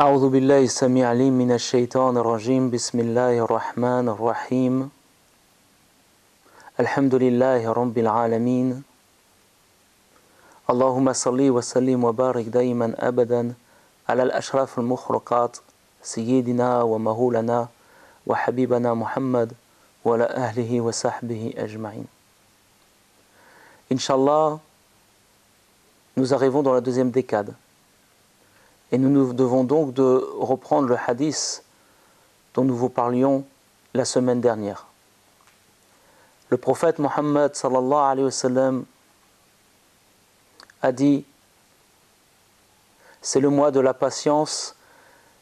أعوذ بالله السميع العليم من الشيطان الرجيم بسم الله الرحمن الرحيم الحمد لله رب العالمين اللهم صل وسلم وبارك دائما أبدا على الأشراف المخلوقات سيدنا ومولانا وحبيبنا محمد وعلى أهله وصحبه أجمعين. Inch'Allah, nous arrivons dans la deuxième décade. Et nous devons donc de reprendre le hadith dont nous vous parlions la semaine dernière. Le prophète Mohammed sallallahu alayhi wa sallam a dit: c'est le mois de la patience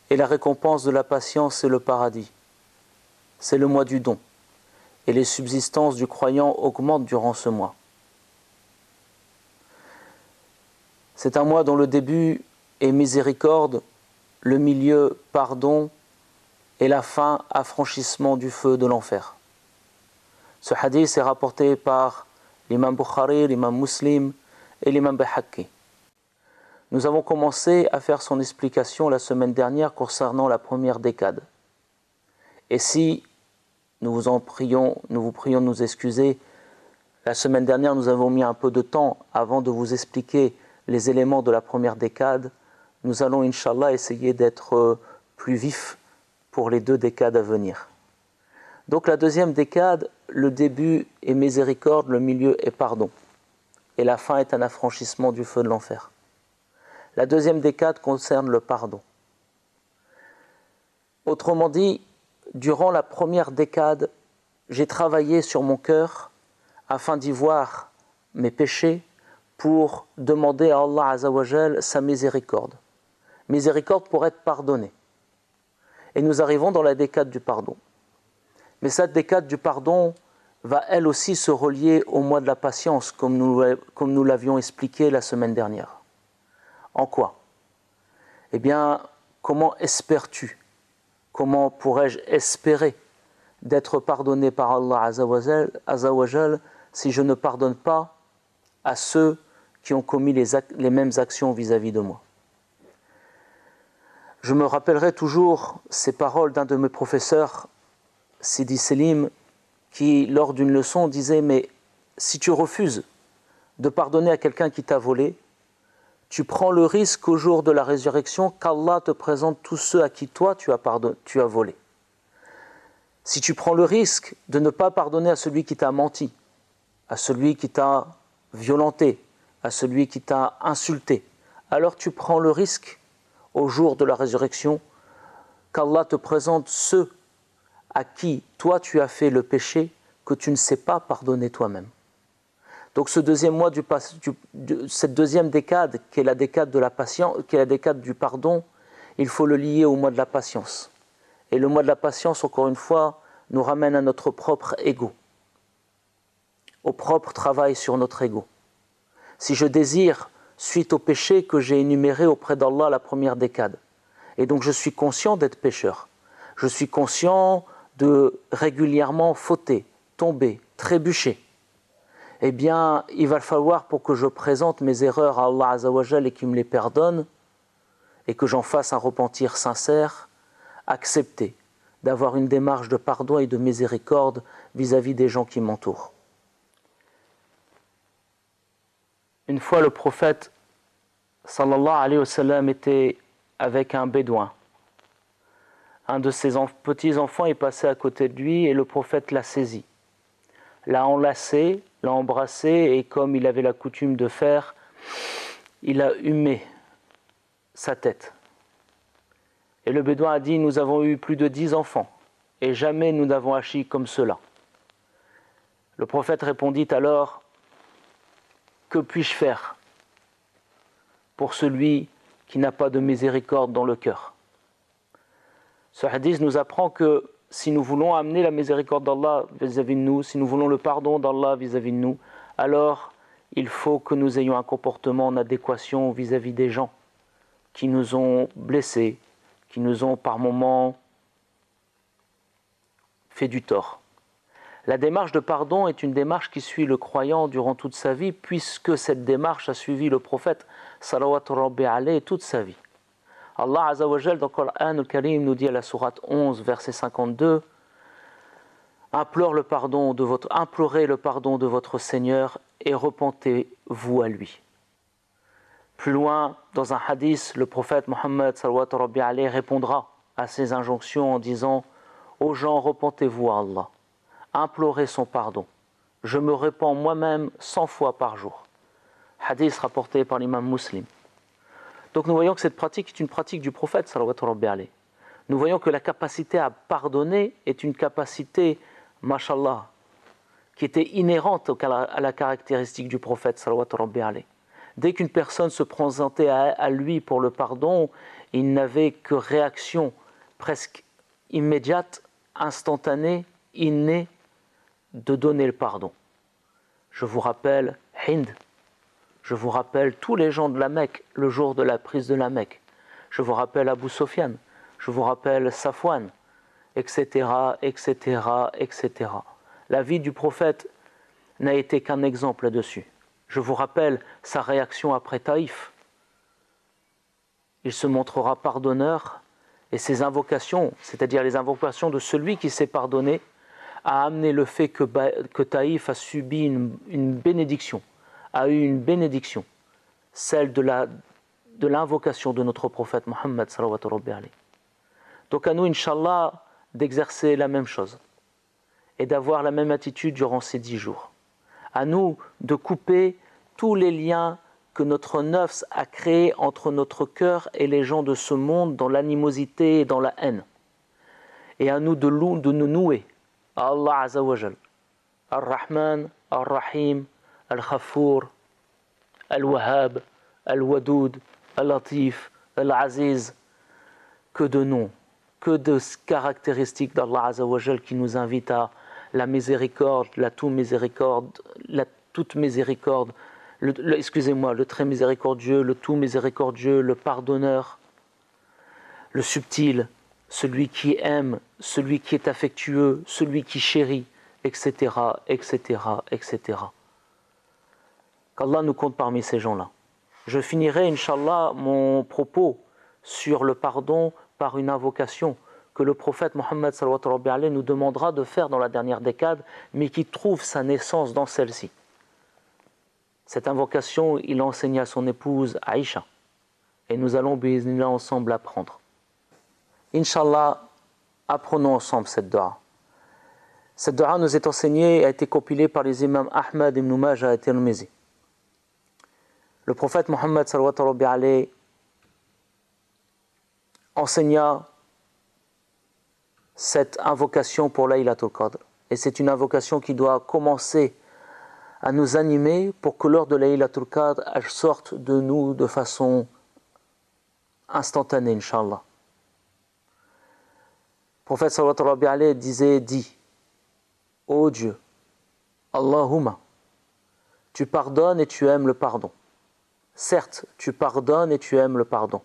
et la récompense de la patience c'est le paradis. C'est le mois du don et les subsistances du croyant augmentent durant ce mois. C'est un mois dont le début est miséricorde, le milieu pardon et la fin affranchissement du feu de l'enfer. Ce hadith est rapporté par l'imam Bukhari, l'imam Muslim et l'imam Bayhaqi. Nous avons commencé à faire son explication la semaine dernière concernant la première décade. Et si nous vous prions de nous excuser, la semaine dernière nous avons mis un peu de temps avant de vous expliquer les éléments de la première décade. Nous allons, Inch'Allah, essayer d'être plus vifs pour les deux décades à venir. Donc la deuxième décade, le début est miséricorde, le milieu est pardon. Et la fin est un affranchissement du feu de l'enfer. La deuxième décade concerne le pardon. Autrement dit, durant la première décade, j'ai travaillé sur mon cœur afin d'y voir mes péchés pour demander à Allah Azzawajal sa miséricorde. Miséricorde pour être pardonné. Et nous arrivons dans la décade du pardon. Mais cette décade du pardon va elle aussi se relier au mois de la patience, comme nous l'avions expliqué la semaine dernière. En quoi? Eh bien, comment espères-tu? Comment pourrais-je espérer d'être pardonné par Allah Azzawajal si je ne pardonne pas à ceux qui ont commis les mêmes actions vis-à-vis de moi? Je me rappellerai toujours ces paroles d'un de mes professeurs, Sidi Selim, qui lors d'une leçon disait: mais si tu refuses de pardonner à quelqu'un qui t'a volé, tu prends le risque au jour de la résurrection qu'Allah te présente tous ceux à qui toi tu as volé. Si tu prends le risque de ne pas pardonner à celui qui t'a menti, à celui qui t'a violenté, à celui qui t'a insulté, alors tu prends le risque au jour de la résurrection qu'Allah te présente ceux à qui toi tu as fait le péché que tu ne sais pas pardonner toi-même. Donc ce deuxième mois cette deuxième décade qui est la décade de la patience, qui est la décade du pardon, il faut le lier au mois de la patience. Et le mois de la patience, encore une fois, nous ramène à notre propre ego, au propre travail sur notre ego. Si je désire, suite au péché que j'ai énuméré auprès d'Allah la première décade, et donc je suis conscient d'être pécheur, je suis conscient de régulièrement fauter, tomber, trébucher, eh bien, il va falloir, pour que je présente mes erreurs à Allah Azzawajal et qu'il me les pardonne, et que j'en fasse un repentir sincère, accepter d'avoir une démarche de pardon et de miséricorde vis-à-vis des gens qui m'entourent. Une fois, le prophète sallallahu alayhi wa sallam était avec un bédouin. Un de ses petits-enfants est passé à côté de lui et le prophète l'a saisi, l'a enlacé, l'a embrassé et comme il avait la coutume de faire, il a humé sa tête. Et le bédouin a dit: nous avons eu plus de 10 enfants et jamais nous n'avons agi comme cela. Le prophète répondit alors: que puis-je faire pour celui qui n'a pas de miséricorde dans le cœur? Ce hadith nous apprend que si nous voulons amener la miséricorde d'Allah vis-à-vis de nous, si nous voulons le pardon d'Allah vis-à-vis de nous, alors il faut que nous ayons un comportement en adéquation vis-à-vis des gens qui nous ont blessés, qui nous ont par moments fait du tort. La démarche de pardon est une démarche qui suit le croyant durant toute sa vie, puisque cette démarche a suivi le prophète salawatu rabbi alayhi toute sa vie. Allah Azza wa Jal dans le Coran al-Karim nous dit à la sourate 11, verset 52, implorez le pardon de votre Seigneur et repentez-vous à lui. Plus loin, dans un hadith, le prophète Mohammed sallallahu rabbi alayhi répondra à ces injonctions en disant « Aux gens, repentez-vous à Allah, implorez son pardon. Je me répands moi-même 100 fois par jour. » Hadith rapporté par l'imam Muslim. Donc nous voyons que cette pratique est une pratique du prophète sallallahu rabbi alayhi. Nous voyons que la capacité à pardonner est une capacité, mashallah, qui était inhérente à la caractéristique du prophète sallallahu rabbi alayhi. Dès qu'une personne se présentait à lui pour le pardon, il n'avait que réaction presque immédiate, instantanée, innée, de donner le pardon. Je vous rappelle Hind, je vous rappelle tous les gens de la Mecque le jour de la prise de la Mecque, je vous rappelle Abu Sofyan, je vous rappelle Safwan, etc., etc., etc. La vie du prophète n'a été qu'un exemple là-dessus. Je vous rappelle sa réaction après Taïf. Il se montrera pardonneur et ses invocations, c'est-à-dire les invocations de celui qui s'est pardonné, a amené le fait que Taïf a subi une bénédiction, a eu une bénédiction, celle de l'invocation de notre prophète Mohammed sallallahu alayhi. Donc à nous, Inch'Allah, d'exercer la même chose et d'avoir la même attitude durant ces 10 jours. À nous de couper tous les liens que notre nafs a créés entre notre cœur et les gens de ce monde dans l'animosité et dans la haine. Et à nous de nous nouer à Allah Azza wa Jal, Ar-Rahman, Ar-Rahim, Al-Khafour, Al-Wahhab, Al-Wadoud, Al-Latif, Al-Aziz, que de noms, que de caractéristiques d'Allah Azza wa Jal qui nous invitent à la miséricorde, la toute miséricorde, le très miséricordieux, le tout miséricordieux, le pardonneur, le subtil, celui qui aime, celui qui est affectueux, celui qui chérit, etc., etc., etc. Qu'Allah nous compte parmi ces gens-là. Je finirai, Inch'Allah, mon propos sur le pardon par une invocation que le prophète Mohammed sallallahu alayhi nous demandera de faire dans la dernière décade, mais qui trouve sa naissance dans celle-ci. Cette invocation, il enseigna à son épouse Aïcha. Et nous allons, bi'iznillah, ensemble apprendre. Inch'Allah, apprenons ensemble cette dua. Cette dua nous est enseignée et a été compilée par les imams Ahmad ibn Majah et Tirmizi. Le prophète Mohammed sallallahu alayhi enseigna cette invocation pour Laylatul Qadr. Et c'est une invocation qui doit commencer à nous animer pour que lors de Laylatul Qadr, elle sorte de nous de façon instantanée, Inch'Allah. Le prophète sallallahu alayhi dit « Ô Dieu, Allahumma, tu pardonnes et tu aimes le pardon. Certes, tu pardonnes et tu aimes le pardon.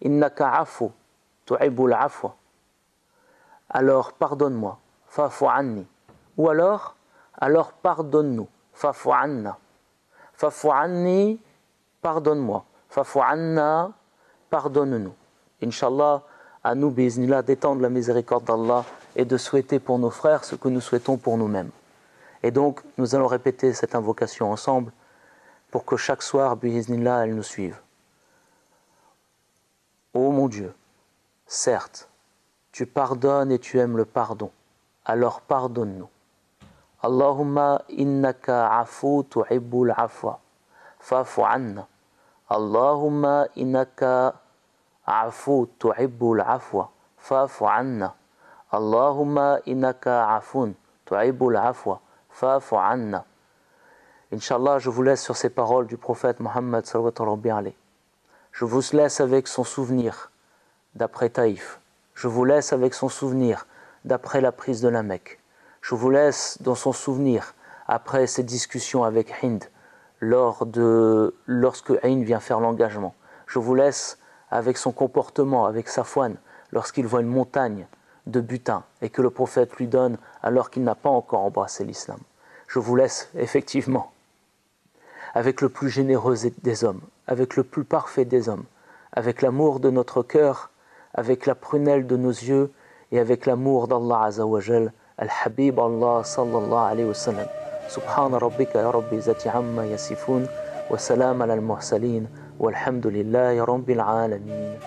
Innaka afu, tu'ibul afwa. Alors pardonne-moi, fa'fu anni. Ou alors pardonne-nous, fa'fu anna. Fa'fu anni, pardonne-moi. Fa'fu anna, pardonne-nous. Inch'Allah, à nous, bi'iznillah, d'étendre la miséricorde d'Allah et de souhaiter pour nos frères ce que nous souhaitons pour nous-mêmes. Et donc, nous allons répéter cette invocation ensemble pour que chaque soir, bi'iznillah, elle nous suive. Ô mon Dieu, certes, tu pardonnes et tu aimes le pardon, alors pardonne-nous. Allahumma innaka afu tuhibbul afwa, fa'fu anna. Allahumma innaka afu tuhibbul afwa, fa'fu anna. Allahumma innaka afun tuhibbul afwa, fa'fu anna. Inch'Allah, je vous laisse sur ces paroles du prophète Mohammed sallallahu alayhi. Je vous laisse avec son souvenir d'après Taïf. Je vous laisse avec son souvenir d'après la prise de la Mecque. Je vous laisse dans son souvenir après cette discussion avec Hind, lorsque Hind vient faire l'engagement. Je vous laisse avec son comportement, avec Safwan, lorsqu'il voit une montagne de butin et que le prophète lui donne alors qu'il n'a pas encore embrassé l'islam. Je vous laisse effectivement avec le plus généreux des hommes, avec le plus parfait des hommes, avec l'amour de notre cœur, avec la prunelle de nos yeux et avec l'amour d'Allah Azza wa Jal, Al-Habib Allah sallallahu alayhi wa sallam. Subhana rabbika ya rabbi zati amma yasifun wa salam ala al-mursalin walhamdulillahi rabbil alamin.